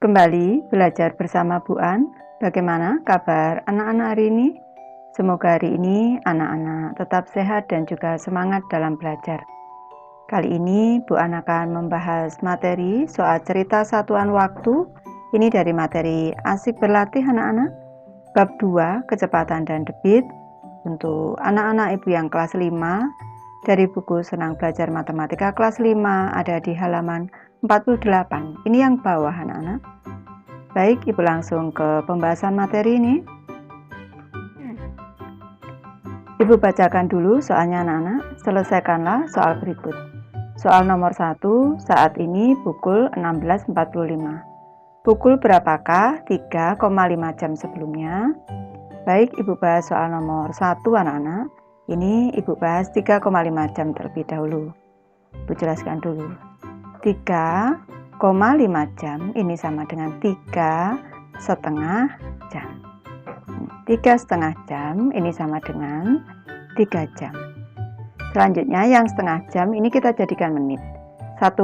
Kembali belajar bersama Bu An. Bagaimana kabar anak-anak hari ini? Semoga hari ini anak-anak tetap sehat dan juga semangat dalam belajar. Kali ini Bu An akan membahas materi soal cerita satuan waktu. Ini dari materi Asik Berlatih anak-anak. Bab 2, Kecepatan dan Debit. Untuk anak-anak ibu yang kelas 5, dari buku Senang Belajar Matematika kelas 5 ada di halaman 48. Ini yang bawah anak-anak. Baik, ibu langsung ke pembahasan materi ini. Ibu bacakan dulu soalnya anak-anak. Selesaikanlah soal berikut. Soal nomor 1, saat ini pukul 16.45. Pukul berapakah 3,5 jam sebelumnya? Baik, ibu bahas soal nomor 1 anak-anak. Ini ibu bahas 3,5 jam terlebih dahulu. Ibu jelaskan dulu. 3,5 jam ini sama dengan 3,5 jam. 3,5 jam ini sama dengan 3 jam. Selanjutnya yang setengah jam ini kita jadikan menit. 1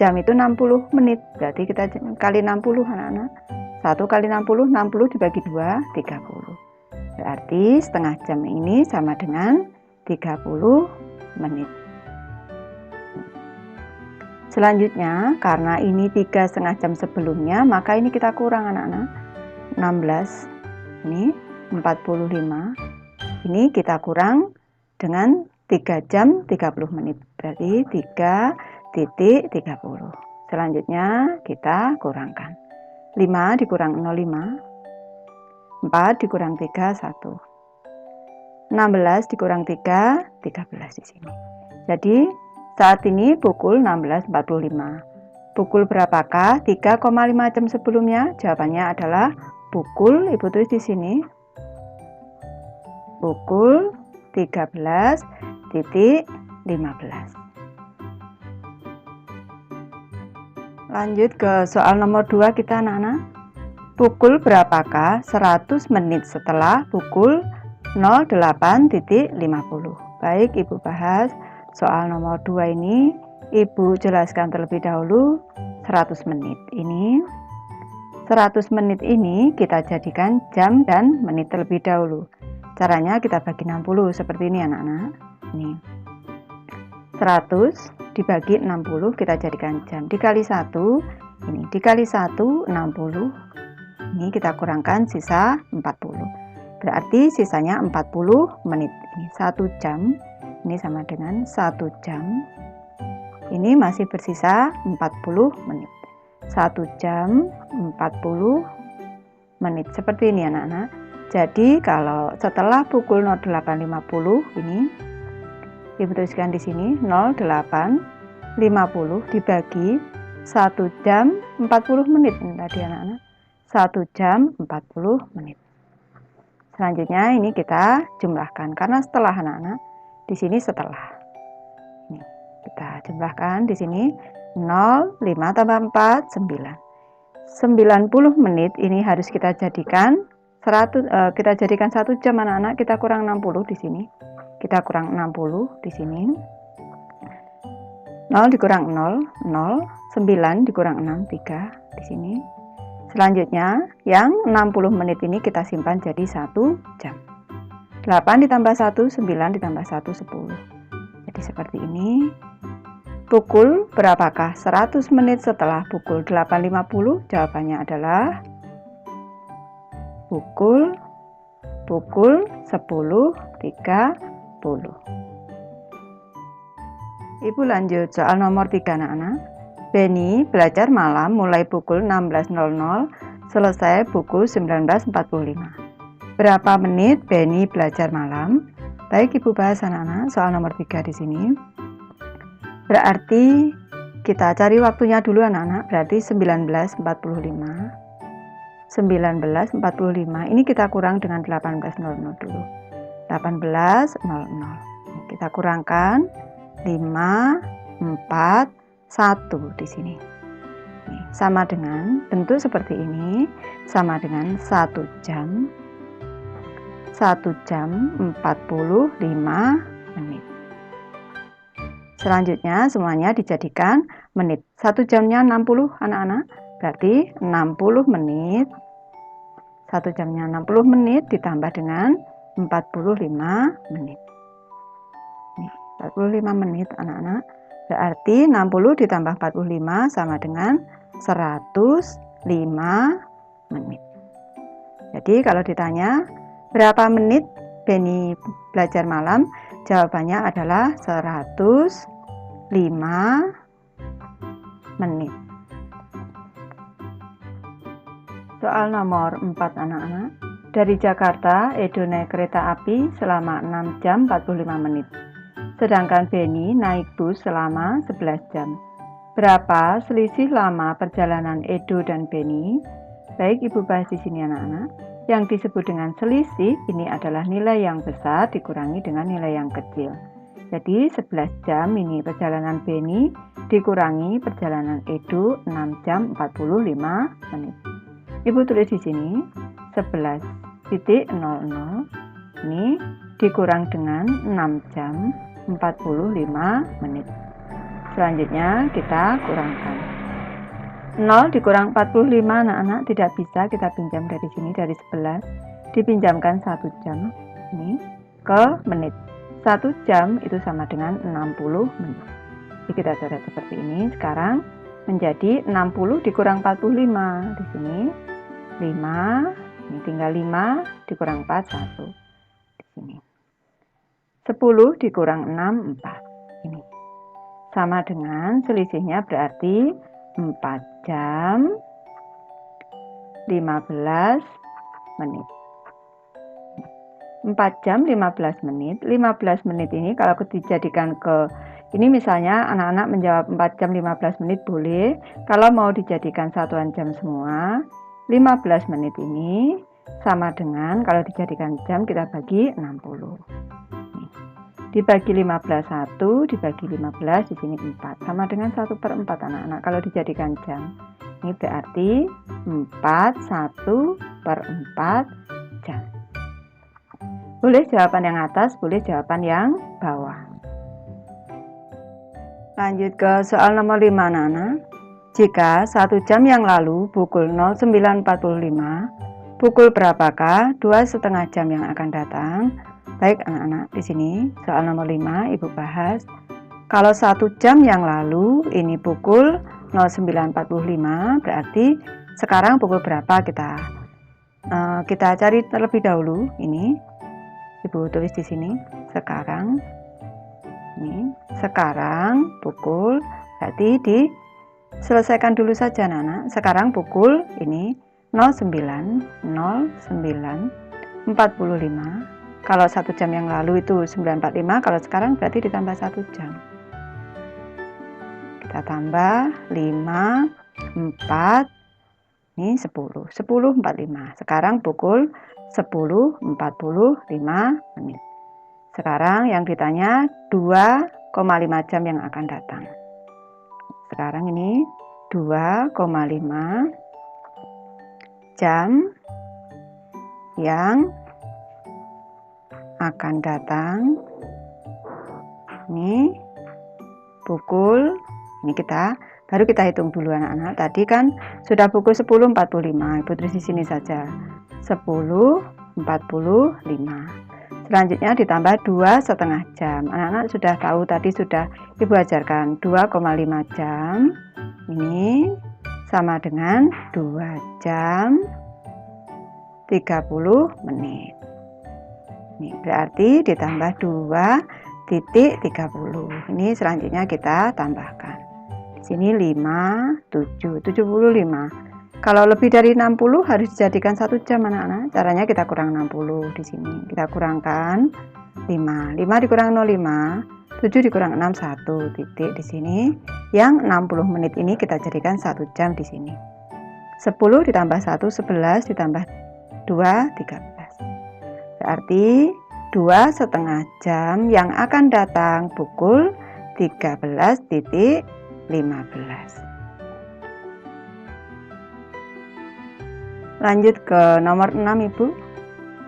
jam itu 60 menit. Berarti kita kali 60 anak-anak. 1 kali 60, 60 dibagi 2, 30. Berarti setengah jam ini sama dengan 30 menit. Selanjutnya, karena ini 3,5 jam sebelumnya, maka ini kita kurang anak-anak. 16, ini 45. Ini kita kurang dengan 3 jam 30 menit. Berarti 3,30. Selanjutnya kita kurangkan. 5 dikurang 0,5. 4 dikurang 3, 1. 16 dikurang 3, 13 di sini. Jadi, saat ini pukul 16.45. Pukul berapakah 3,5 jam sebelumnya? Jawabannya adalah pukul, ibu tulis di sini. Pukul 13.15. Lanjut ke soal nomor 2 kita anak-anak. Pukul berapakah 100 menit setelah pukul 08.50? Baik, ibu bahas soal nomor 2 ini. Ibu jelaskan terlebih dahulu 100 menit. Ini 100 menit ini kita jadikan jam dan menit terlebih dahulu. Caranya kita bagi 60 seperti ini anak-anak. Ini 100 dibagi 60 kita jadikan jam. Dikali 1, ini dikali 1, 60. Ini kita kurangkan sisa 40. Berarti sisanya 40 menit. Ini 1 jam. Ini sama dengan 1 jam. Ini masih bersisa 40 menit. 1 jam 40 menit. Seperti ini anak-anak. Jadi kalau setelah pukul 08.50 ini ibu tuliskan di sini 08.50 dibagi 1 jam 40 menit ini tadi anak-anak. 1 jam 40 menit. Selanjutnya ini kita jumlahkan karena setelah anak-anak. Di sini setelah. Ini kita jumlahkan di sini 0, 5 tambah 4, 9. 90 menit ini harus kita jadikan 1 jam anak-anak. Kita kurang 60 di sini. Kita kurang 60 di sini. 0 dikurang 0, 0. 9 dikurang 6, 3 di sini. Selanjutnya, yang 60 menit ini kita simpan jadi 1 jam. 8 ditambah 1, 9 ditambah 1, 10. Jadi seperti ini. Pukul berapakah 100 menit setelah pukul 8.50? Jawabannya adalah pukul 10.30. Ibu lanjut soal nomor 3 anak-anak. Benny belajar malam mulai pukul 16.00, selesai pukul 19.45. Berapa menit Benny belajar malam? Baik, ibu bahas anak-anak soal nomor 3 di sini. Berarti kita cari waktunya dulu anak-anak. Berarti 19.45. 19.45 ini kita kurang dengan 18.00 dulu. 18.00. Kita kurangkan 5, 4, 1 di sini. Sama dengan bentuk seperti ini, sama dengan 1 jam. 1 jam 45 menit. Selanjutnya semuanya dijadikan menit. 1 jamnya 60 anak-anak. Berarti 60 menit. 1 jamnya 60 menit ditambah dengan 45 menit. Nih, 45 menit anak-anak. Berarti 60 ditambah 45 sama dengan 105 menit. Jadi kalau ditanya berapa menit Beni belajar malam, jawabannya adalah 105 menit. Soal nomor 4 anak-anak. Dari Jakarta, Edo naik kereta api selama 6 jam 45 menit. Sedangkan Beni naik bus selama 11 jam. Berapa selisih lama perjalanan Edo dan Beni? Baik, Ibu bahas di sini anak-anak. Yang disebut dengan selisih ini adalah nilai yang besar dikurangi dengan nilai yang kecil. Jadi 11 jam ini perjalanan Beni dikurangi perjalanan Edo 6 jam 45 menit. Ibu tulis di sini 11.00 ini dikurang dengan 6 jam 45 menit. Selanjutnya kita kurangkan. 0 dikurang 45 anak-anak tidak bisa kita pinjam dari sini, dari 11 dipinjamkan 1 jam ini ke menit. 1 jam itu sama dengan 60 menit. Jadi kita coret seperti ini. Sekarang menjadi 60 dikurang 45 di sini 5, ini tinggal 5 dikurang 4 1 di sini. 10 dikurang 6 4 ini. Sama dengan selisihnya berarti 4 jam 15 menit. 4 jam 15 menit. 15 menit ini kalau dijadikan ke ini misalnya anak-anak menjawab 4 jam 15 menit boleh. Kalau mau dijadikan satuan jam semua, 15 menit ini sama dengan kalau dijadikan jam kita bagi 60. Dibagi 15 1, dibagi 15 di sini 4. Sama dengan 1/4 anak-anak kalau dijadikan jam. Ini berarti 4 1/4 jam. Boleh jawaban yang atas, boleh jawaban yang bawah. Lanjut ke soal nomor 5 anak-anak. Jika 1 jam yang lalu pukul 09.45, pukul berapakah 2,5 jam yang akan datang? Baik anak-anak, di sini soal nomor 5 Ibu bahas. Kalau 1 jam yang lalu ini pukul 09.45, berarti sekarang pukul berapa kita cari terlebih dahulu. Ini Ibu tulis di sini sekarang. Ini sekarang pukul, berarti diselesaikan dulu saja anak-anak. Sekarang pukul ini 09.45. Kalau 1 jam yang lalu itu 9.45, kalau sekarang berarti ditambah 1 jam. Kita tambah 5, 4, ini 10. 10.45. Sekarang pukul 10.45 menit. Sekarang yang ditanya 2,5 jam yang akan datang. Sekarang ini 2,5 jam yang akan datang. Ini pukul, ini baru kita hitung dulu anak-anak. Tadi kan sudah pukul 10.45. Ibu tulis di sini saja 10.45. Selanjutnya ditambah 2,5 jam. Anak-anak sudah tahu, tadi sudah Ibu ajarkan 2,5 jam ini sama dengan 2 jam 30 menit. Ini berarti ditambah 2,30. Ini selanjutnya kita tambahkan. Di sini 5, 7, 75. Kalau lebih dari 60 harus dijadikan 1 jam anak-anak. Caranya kita kurang 60 di sini. Kita kurangkan 5. 5 dikurang 0,5. 7 dikurang 6 1 titik di sini. Yang 60 menit ini kita jadikan 1 jam di sini. 10 ditambah 1 11 ditambah 2 13. Berarti 2,5 jam yang akan datang pukul 13.15. Lanjut ke nomor 6 Ibu.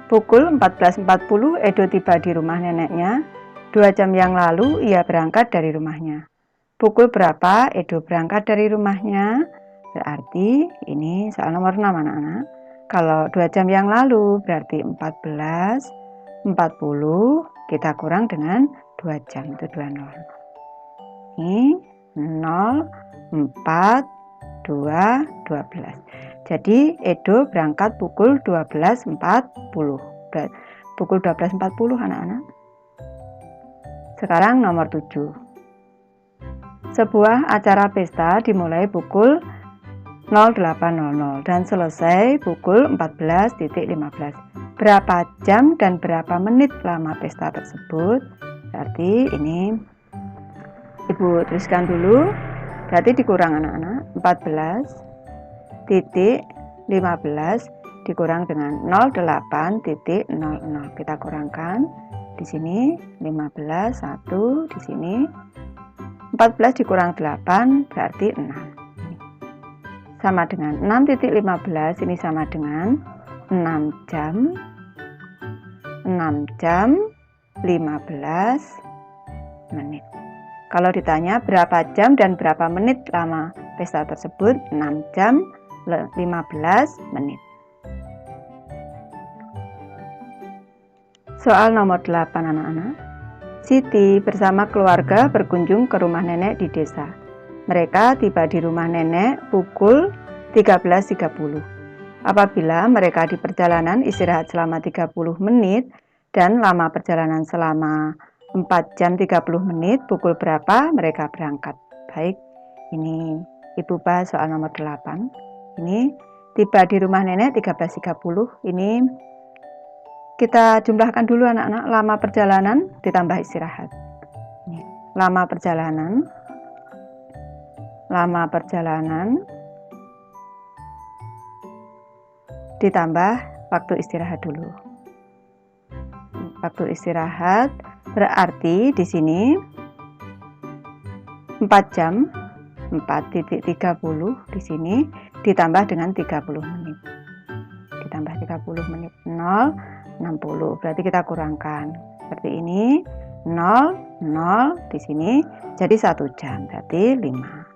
Pukul 14.40 Edo tiba di rumah neneknya. 2 jam yang lalu ia berangkat dari rumahnya. Pukul berapa Edo berangkat dari rumahnya? Berarti ini soal nomor 6 anak-anak. Kalau 2 jam yang lalu berarti 14.40 kita kurang dengan 2 jam itu 20. Ini 0, 4, 2, 12. Jadi Edo berangkat pukul 12.40. Pukul 12.40 anak-anak. Sekarang nomor 7. Sebuah acara pesta dimulai pukul 08.00 dan selesai pukul 14.15. Berapa jam dan berapa menit lama pesta tersebut? Berarti ini Ibu tuliskan dulu. Berarti dikurang anak-anak 14.15 dikurang dengan 08.00. Kita kurangkan di sini 15, 1 di sini 14 dikurang 8 berarti 6. Sama dengan 6.15 ini sama dengan 6 jam 15 menit. Kalau ditanya berapa jam dan berapa menit lama pesta tersebut, 6 jam 15 menit. Soal nomor 8 anak-anak. Siti bersama keluarga berkunjung ke rumah nenek di desa. Mereka tiba di rumah nenek pukul 13.30. Apabila mereka di perjalanan istirahat selama 30 menit dan lama perjalanan selama 4 jam 30 menit, pukul berapa mereka berangkat? Baik, ini Ibu bahas soal nomor 8. Ini tiba di rumah nenek 13.30. Ini kita jumlahkan dulu anak-anak, lama perjalanan ditambah istirahat. Ini, lama perjalanan ditambah waktu istirahat dulu. Waktu istirahat berarti di sini 4 jam 4.30 di sini ditambah dengan 30 menit. Ditambah 30 menit 0, 60. Berarti kita kurangkan seperti ini 0, 0 di sini jadi 1 jam berarti 5.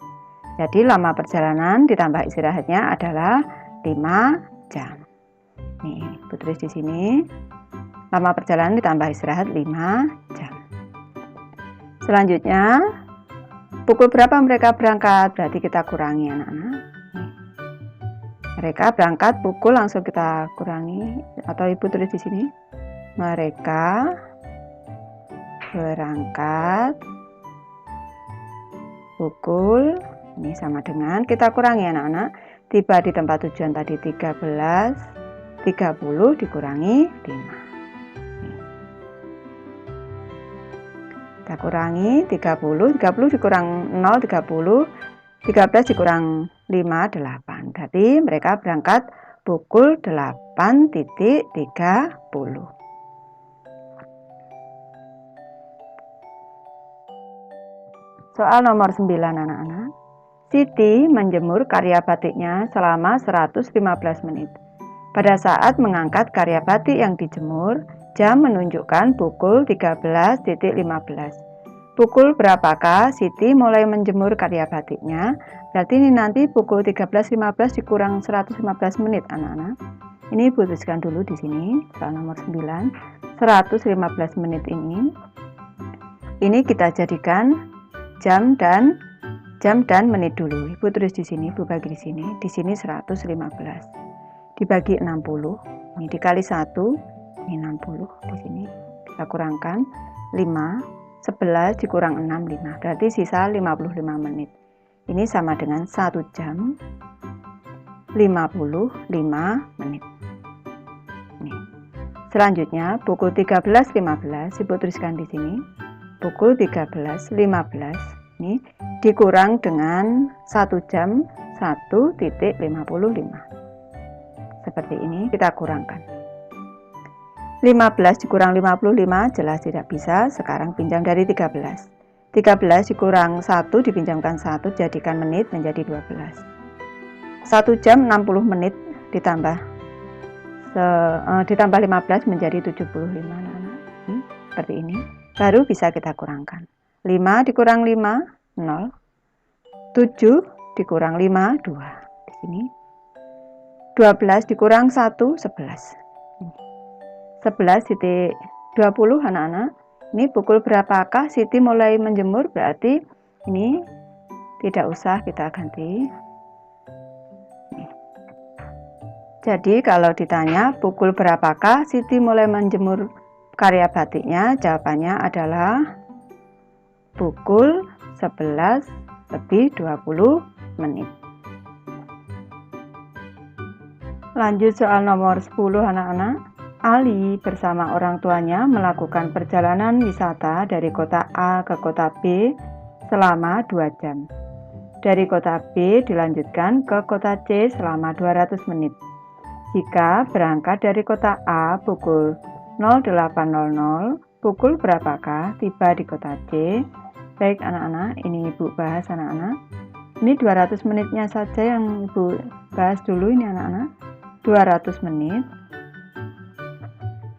Jadi lama perjalanan ditambah istirahatnya adalah 5 jam. Nih, Ibu tulis di sini. Lama perjalanan ditambah istirahat 5 jam. Selanjutnya, pukul berapa mereka berangkat? Berarti kita kurangi anak-anak. Mereka berangkat pukul, langsung kita kurangi atau Ibu tulis di sini. Mereka berangkat pukul, ini sama dengan kita kurangi anak-anak. Tiba di tempat tujuan tadi 13.30 dikurangi 5. Kita kurangi 30 dikurang 0, 30, 13 dikurang 5, 8. Berarti mereka berangkat pukul 8.30. Soal nomor 9 anak-anak. Siti menjemur karya batiknya selama 115 menit. Pada saat mengangkat karya batik yang dijemur, jam menunjukkan pukul 13.15. Pukul berapakah Siti mulai menjemur karya batiknya? Berarti ini nanti pukul 13.15 dikurang 115 menit anak-anak. Ini putuskan dulu di sini, soal nomor 9. 115 menit ini kita jadikan jam dan menit dulu. Ibu tulis di sini, Ibu bagi di sini. Di sini 115. Dibagi 60. Ini dikali 1, ini 60 di sini. Kita kurangkan 5, 11 dikurang 6, 5. Berarti sisa 55 menit. Ini sama dengan 1 jam 55 menit. Nih. Selanjutnya pukul 13.15, Ibu tuliskan di sini. Pukul 13.15 ini dikurang dengan 1 jam 1.55. Seperti ini kita kurangkan. 15 dikurang 55 jelas tidak bisa, sekarang pinjam dari 13. 13 dikurang 1 dipinjamkan 1 jadikan menit menjadi 12. 1 jam 60 menit ditambah 15 menjadi 75. Seperti ini. Baru bisa kita kurangkan. 5 dikurang 5, 0. 7 dikurang 5, 2. Di sini 12 dikurang 1, 11. 11,20 anak-anak. Ini pukul berapakah Siti mulai menjemur? Berarti ini tidak usah kita ganti. Jadi kalau ditanya pukul berapakah Siti mulai menjemur karya batiknya, jawabannya adalah pukul 11:20. Lanjut soal nomor 10 anak-anak. Ali bersama orang tuanya melakukan perjalanan wisata dari kota A ke kota B selama 2 jam. Dari kota B dilanjutkan ke kota C selama 200 menit. Jika berangkat dari kota A pukul 08.00, pukul berapakah tiba di kota C? Baik anak-anak, ini Ibu bahas anak-anak. Ini 200 menitnya saja yang Ibu bahas dulu ini anak-anak. 200 menit.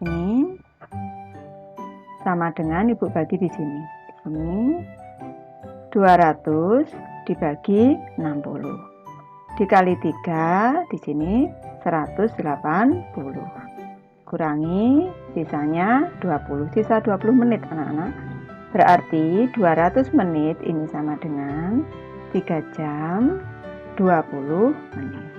Ini sama dengan Ibu bagi di sini. Di sini 200 dibagi 60. Dikali 3 di sini 180. Kurangi sisanya 20. Sisa 20 menit anak-anak. Berarti 200 menit ini sama dengan 3 jam 20 menit.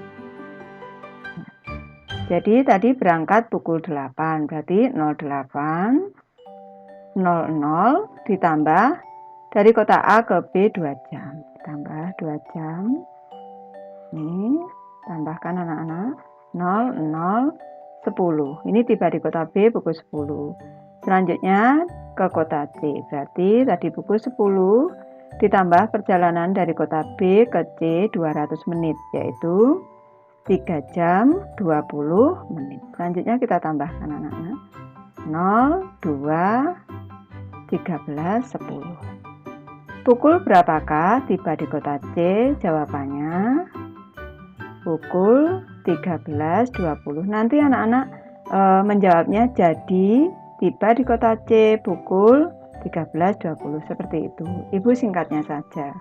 Jadi tadi berangkat pukul 8, berarti 08.00 ditambah dari kota A ke B 2 jam. Tambah 2 jam. Ini tambahkan anak-anak 00.10. Ini tiba di kota B pukul 10. Selanjutnya ke kota C. Berarti tadi pukul 10 ditambah perjalanan dari kota B ke C 200 menit, yaitu 3 jam 20 menit. Selanjutnya kita tambahkan anak-anak 0, 2, 13, 10. Pukul berapakah tiba di kota C? Jawabannya pukul 13.20. Nanti anak-anak menjawabnya jadi tiba di kota C pukul 13.20 seperti itu. Ibu singkatnya saja.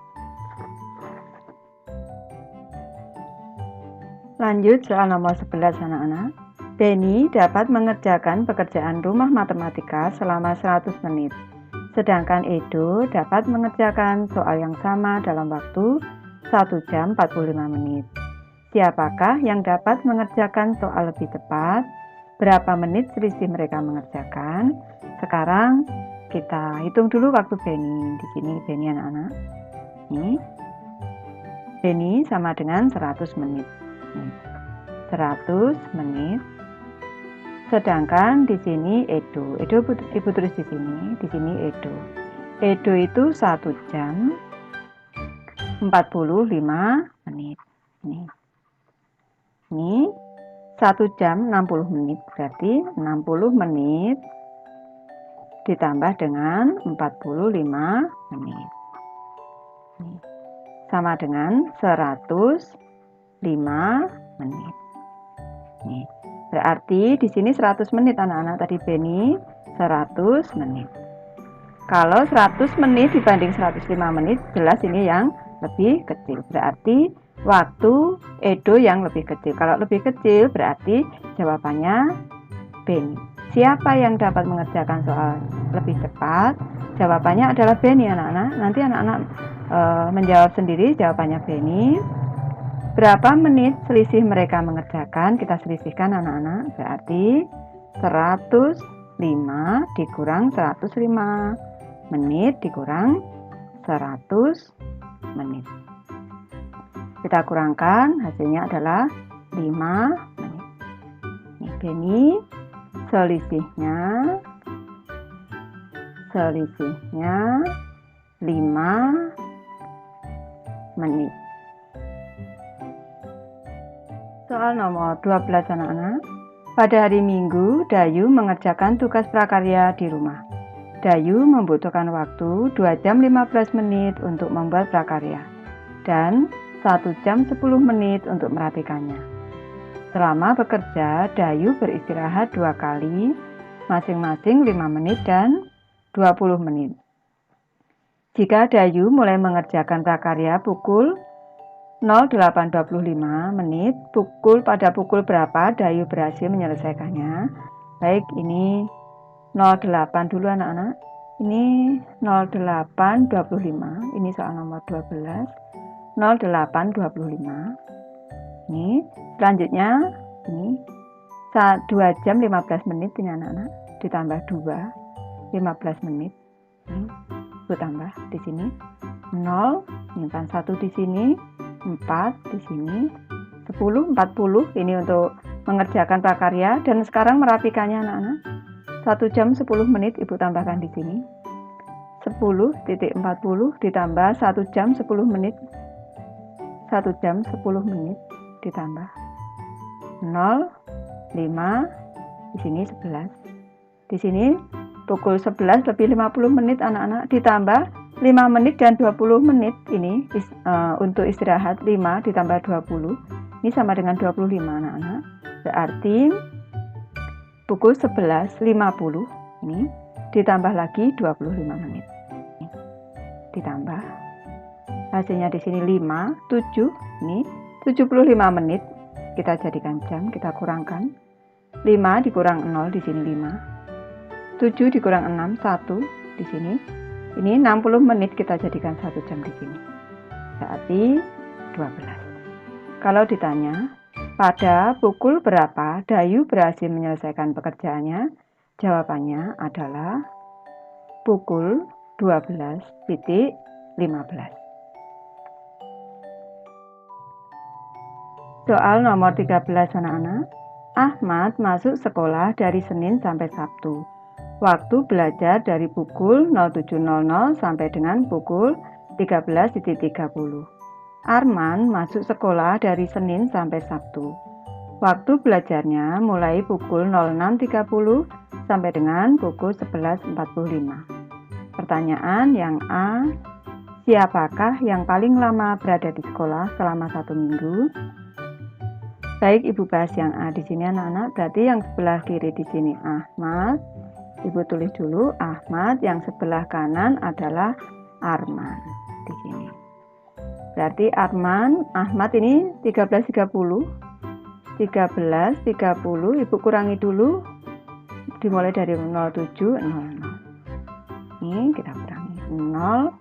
Lanjut soal nomor 11 anak-anak. Benny dapat mengerjakan pekerjaan rumah matematika selama 100 menit. Sedangkan Edo dapat mengerjakan soal yang sama dalam waktu 1 jam 45 menit. Siapakah yang dapat mengerjakan soal lebih cepat? Berapa menit selisih mereka mengerjakan? Sekarang kita hitung dulu waktu Benny. Di sini Benny anak-anak. Ini Benny sama dengan 100 menit. 100 menit. Sedangkan di sini Edo. Ibu tulis di sini Edo. Edo itu 1 jam 45 menit. Ini 1 jam 60 menit. Berarti 60 menit ditambah dengan 45 menit. Sama dengan 105 menit. Nih, berarti di sini 100 menit anak-anak, tadi Benny 100 menit. Kalau 100 menit dibanding 105 menit, jelas ini yang lebih kecil. Berarti waktu Edo yang lebih kecil. Kalau lebih kecil berarti jawabannya Benny. Siapa yang dapat mengerjakan soal lebih cepat? Jawabannya adalah Benny anak-anak. Nanti anak-anak menjawab sendiri, jawabannya Benny. Berapa menit selisih mereka mengerjakan? Kita selisihkan anak-anak. Berarti 105 dikurang 105 menit dikurang 100 menit. Kita kurangkan, hasilnya adalah 5 menit. Nih, Benny selisihnya 5 menit. Soal nomor 12 anak-anak. Pada hari Minggu, Dayu mengerjakan tugas prakarya di rumah. Dayu membutuhkan waktu 2 jam 15 menit untuk membuat prakarya dan 1 jam 10 menit untuk merapikannya. Selama bekerja, Dayu beristirahat 2 kali, masing-masing 5 menit dan 20 menit. Jika Dayu mulai mengerjakan prakarya pukul 08.25 menit. Pada pukul berapa Dayu berhasil menyelesaikannya? Baik, ini 08 dulu anak-anak. Ini 08.25. Ini soal nomor 12. 08.25. Ini selanjutnya ini 2 jam 15 menit ini anak-anak, ditambah 2 15 menit. Ini Ibu tambah di sini 0, nyimpan 1 di sini, 4 di sini, 10, 40 ini untuk mengerjakan prakarya. Dan sekarang merapikannya anak-anak. 1 jam 10 menit Ibu tambahkan di sini. 10.40 ditambah 1 jam 10 menit. 1 jam 10 menit ditambah 0, 5, di sini 11. Di sini pukul 11 lebih 50 menit anak-anak, ditambah 5 menit dan 20 menit ini untuk istirahat. 5 ditambah 20 ini sama dengan 25 anak-anak. Berarti pukul 11.50 ini ditambah lagi 25 menit. Ditambah hasilnya di sini 5, 7, ini 75 menit. Kita jadikan jam, kita kurangkan. 5 dikurang 0 di sini 5. 7 dikurang 6 1 di sini. Ini 60 menit, kita jadikan 1 jam di sini. Berarti 12. Kalau ditanya, pada pukul berapa Dayu berhasil menyelesaikan pekerjaannya? Jawabannya adalah pukul 12.15. Soal nomor 13 anak-anak. Ahmad masuk sekolah dari Senin sampai Sabtu. Waktu belajar dari pukul 07.00 sampai dengan pukul 13.30. Arman masuk sekolah dari Senin sampai Sabtu. Waktu belajarnya mulai pukul 06.30 sampai dengan pukul 11.45. Pertanyaan yang A. Siapakah yang paling lama berada di sekolah selama 1 minggu? Baik, Ibu bahas yang A di sini anak-anak. Berarti yang sebelah kiri di sini Ahmad. Ibu tulis dulu Ahmad, yang sebelah kanan adalah Arman di sini. Berarti Ahmad ini 13.30. 13.30 Ibu kurangi dulu. Dimulai dari 07.00. Ini kita kurangi 0,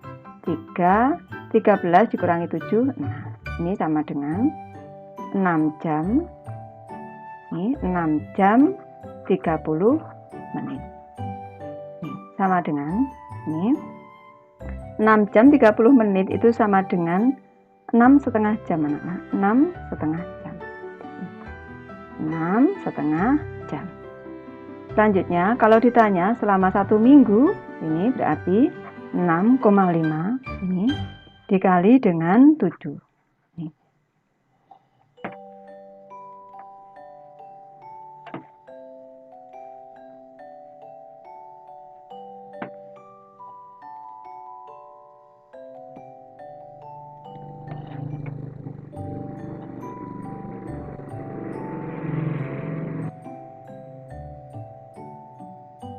3, 13 dikurangi 7. Nah, ini sama dengan 6 jam. Ini 6 jam 30 menit. Ini sama dengan ini 6 jam 30 menit itu sama dengan 6,5 jam anak-anak. 6,5 jam. 6,5 jam. Selanjutnya kalau ditanya selama 1 minggu, ini berarti 6,5 ini dikali dengan 7.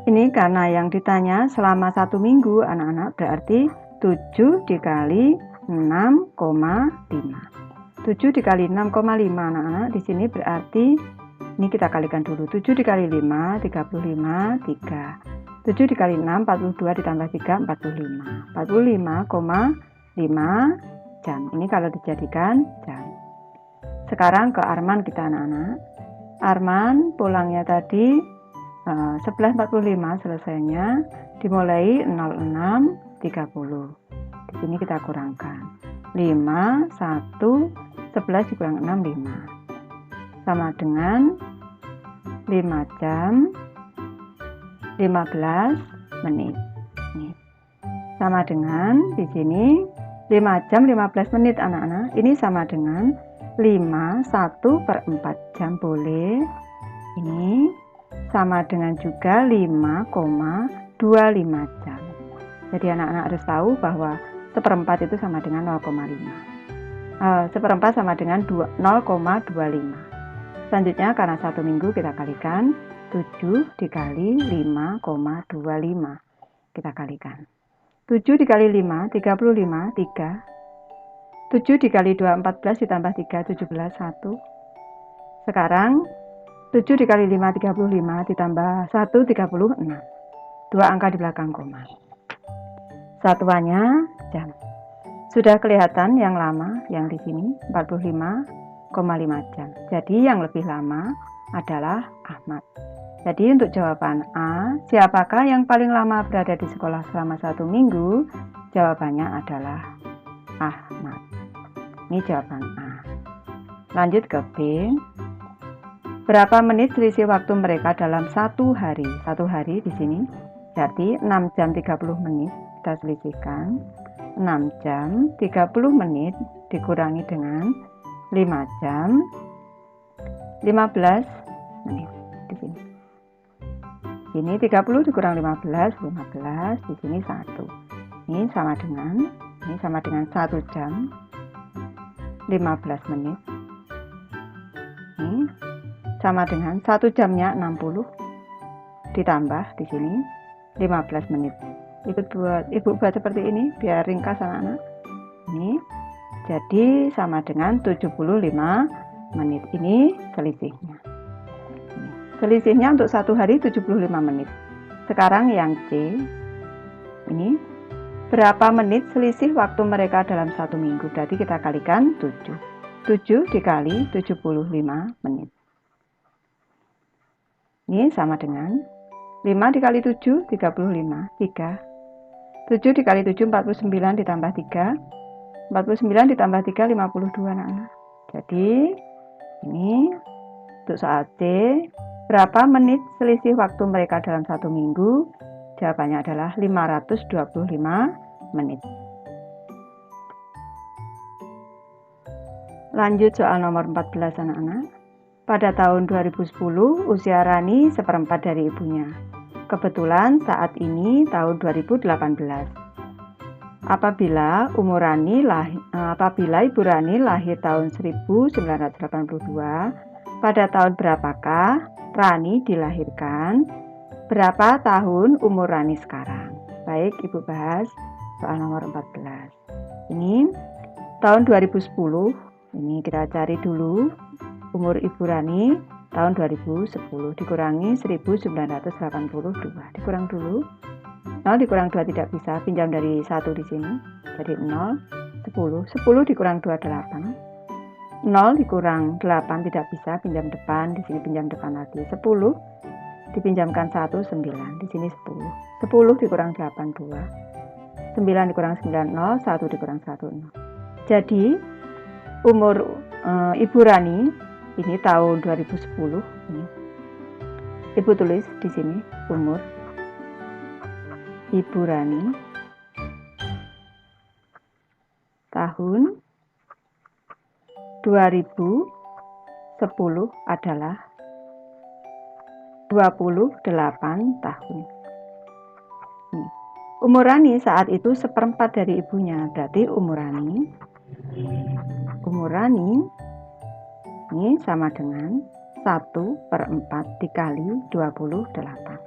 Ini karena yang ditanya selama 1 minggu anak-anak, berarti 7 dikali 6,5. 7 dikali 6,5 anak-anak di sini berarti ini kita kalikan dulu. 7 dikali 5 35, 3. 7 dikali 6 42 ditambah 3 45. 45,5 jam. Ini kalau dijadikan jam. Sekarang ke Arman kita anak-anak. Arman pulangnya tadi 11.45 selesainya, dimulai 06.30. Di sini kita kurangkan 5, 1, 11 dikurang 6, 5. Sama dengan 5 jam 15 menit. Ini. Sama dengan di sini 5 jam 15 menit anak-anak. Ini sama dengan 5, 1/4 jam boleh. Ini sama dengan juga 5,25 jam. Jadi anak-anak harus tahu bahwa 1/4 itu sama dengan 0,5. 1/4 sama dengan 0,25. Selanjutnya karena 1 minggu kita kalikan 7 dikali 5,25. Kita kalikan 7 dikali 5 35, 3. 7 dikali 2, 14 ditambah 3, 17, 1. Sekarang 7 dikali 5, 35 ditambah 1, 36. 2 angka di belakang koma. Satuannya jam. Sudah kelihatan yang lama yang di sini 45,5 jam. Jadi yang lebih lama adalah Ahmad. Jadi untuk jawaban A, siapakah yang paling lama berada di sekolah selama 1 minggu? Jawabannya adalah Ahmad. Ini jawaban A. Lanjut ke B. Berapa menit selisih waktu mereka dalam 1 hari? 1 hari di sini berarti 6 jam 30 menit. Kita selisihkan 6 jam 30 menit dikurangi dengan 5 jam 15 menit di sini. Ini 30 dikurang 15, 15 di sini 1. Ini sama dengan 1 jam 15 menit. Ini sama dengan 1 jamnya 60 ditambah di sini 15 menit. Ibu buat seperti ini biar ringkas anak-anak. Ini jadi sama dengan 75 menit. Ini selisihnya. Selisihnya untuk 1 hari 75 menit. Sekarang yang C. Ini berapa menit selisih waktu mereka dalam 1 minggu? Berarti kita kalikan 7. 7 dikali 75 menit. Ini sama dengan 5 dikali 7, 35, 3. 7 dikali 7, 49 ditambah 3. 49 ditambah 3, 52 anak-anak. Jadi, ini untuk soal C, berapa menit selisih waktu mereka dalam 1 minggu? Jawabannya adalah 525 menit. Lanjut soal nomor 14 anak-anak. Pada tahun 2010, usia Rani seperempat dari ibunya. Kebetulan saat ini tahun 2018. Apabila Ibu Rani lahir tahun 1982, pada tahun berapakah Rani dilahirkan? Berapa tahun umur Rani sekarang? Baik, Ibu bahas soal nomor 14. Ini tahun 2010. Ini kita cari dulu umur Ibu Rani tahun 2010 dikurangi 1982. Dikurang dulu. 0 dikurang 2 tidak bisa, pinjam dari 1 di sini. Jadi 0, 10. 10 dikurang 2, 8. 0 dikurang 8 tidak bisa, pinjam depan, di sini pinjam depan lagi. 10 dipinjamkan 1, 9. Di sini 10. 10 dikurang 8, 2. 9 dikurang 9, 0. 1 dikurang 1, 0. Jadi umur Ibu Rani ini tahun 2010. Ini. Ibu tulis di sini umur Ibu Rani tahun 2010 adalah 28 tahun. Umur Rani saat itu seperempat dari ibunya, berarti umur Rani ini sama dengan 1/4 dikali 28.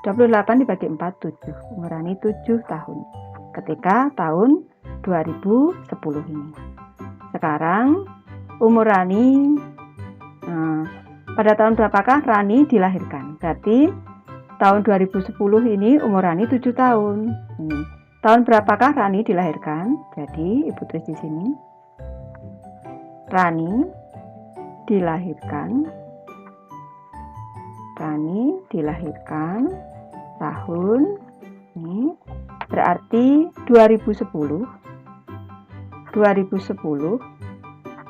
28 dibagi 4, 7. Umur Rani 7 tahun. Ketika tahun 2010 ini. Sekarang umur Rani pada tahun berapakah Rani dilahirkan? Berarti tahun 2010 ini umur Rani 7 tahun. Tahun berapakah Rani dilahirkan? Jadi Ibu tulis di sini. Rani dilahirkan tahun ini berarti 2010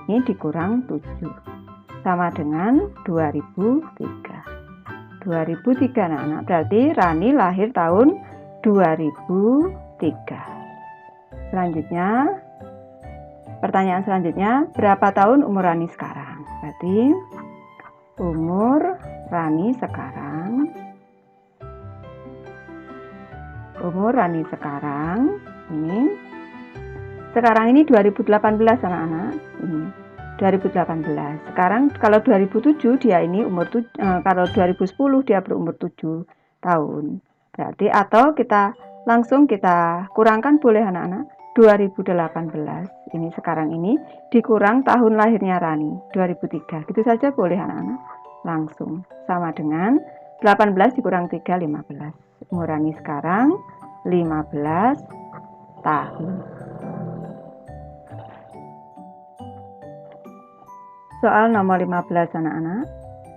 ini dikurang 7 sama dengan 2003 anak-anak. Berarti Rani lahir tahun 2003. Selanjutnya, pertanyaan selanjutnya, berapa tahun umur Rani sekarang? Berarti umur Rani sekarang ini sekarang ini 2018 anak-anak. Ini 2018. Sekarang kalau 2007 dia ini kalau 2010 dia berumur 7 tahun. Berarti atau kita langsung kita kurangkan boleh anak-anak. 2018. Ini sekarang ini dikurang tahun lahirnya Rani, 2003. Gitu saja boleh anak-anak. Langsung sama dengan 18 dikurang 3, 15. Umur Rani sekarang 15 tahun. Soal nomor 15 anak-anak.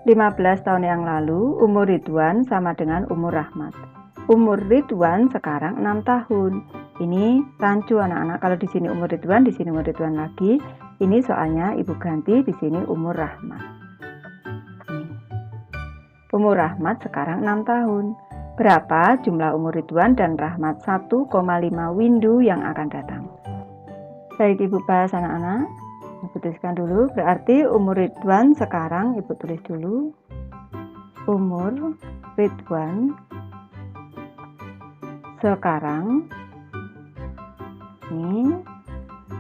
15 tahun yang lalu umur Ridwan sama dengan umur Rahmat. Umur Ridwan sekarang 6 tahun. Ini rancu anak-anak. Kalau di sini umur Ridwan, di sini umur Ridwan lagi. Ini soalnya ibu ganti di sini umur Rahmat. Umur Rahmat sekarang 6 tahun. Berapa jumlah umur Ridwan dan Rahmat 1,5 windu yang akan datang? Baik, Ibu bahas anak-anak. Ibu tuliskan dulu. Berarti umur Ridwan sekarang Ibu tulis dulu. Umur Ridwan sekarang ini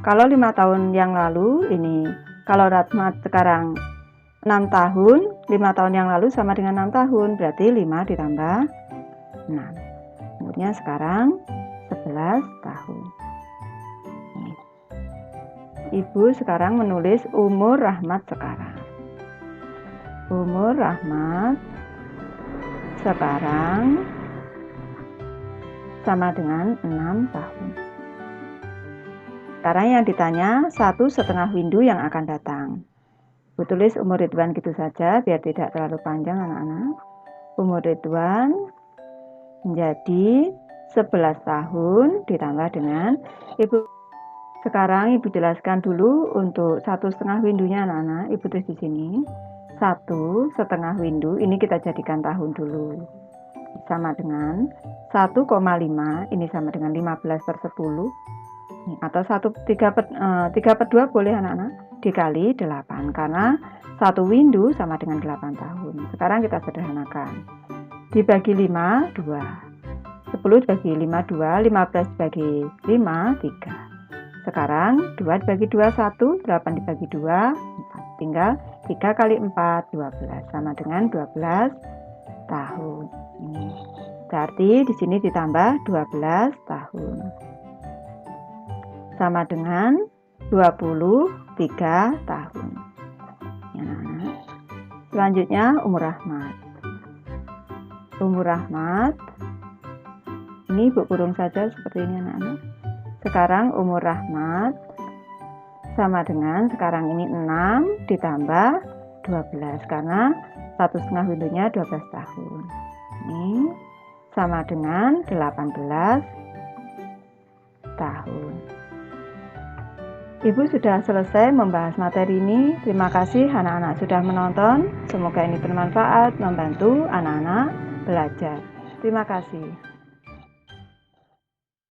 kalau 5 tahun yang lalu ini, kalau Rahmat sekarang 6 tahun, 5 tahun yang lalu sama dengan 6 tahun, berarti 5 ditambah 6. Umurnya sekarang 11 tahun. Ibu sekarang menulis umur Rahmat sekarang. Umur Rahmat sekarang sama dengan 6 tahun. Sekarang yang ditanya 1,5 windu yang akan datang. Ibu tulis umur Ridwan gitu saja biar tidak terlalu panjang anak-anak. Umur Ridwan menjadi 11 tahun ditambah dengan Ibu. Sekarang Ibu jelaskan dulu untuk 1,5 windunya anak-anak. Ibu tulis di sini 1,5 windu. Ini kita jadikan tahun dulu. Sama dengan 1,5. Ini sama dengan 15/10. Atau 3/2 boleh anak-anak. Dikali 8. Karena 1 windu sama dengan 8 tahun. Sekarang kita sederhanakan. Dibagi 5, 2. 10 dibagi 5, 2. 15 dibagi 5, 3. Sekarang 2 dibagi 2, 1. 8 dibagi 2, 4. Tinggal 3 kali 4, 12. Sama dengan 12 tahun. Ini. Berarti di sini ditambah 12 tahun. Sama dengan 23 tahun. Ya, selanjutnya umur Rahmat. Umur Rahmat. Ini Ibu kurung saja seperti ini anak-anak. Sekarang umur Rahmat sama dengan sekarang ini 6 ditambah 12 karena 1,5 windunya 12 tahun. Ini sama dengan 18 tahun. Ibu sudah selesai membahas materi ini. Terima kasih anak-anak sudah menonton. Semoga ini bermanfaat, membantu anak-anak belajar. Terima kasih.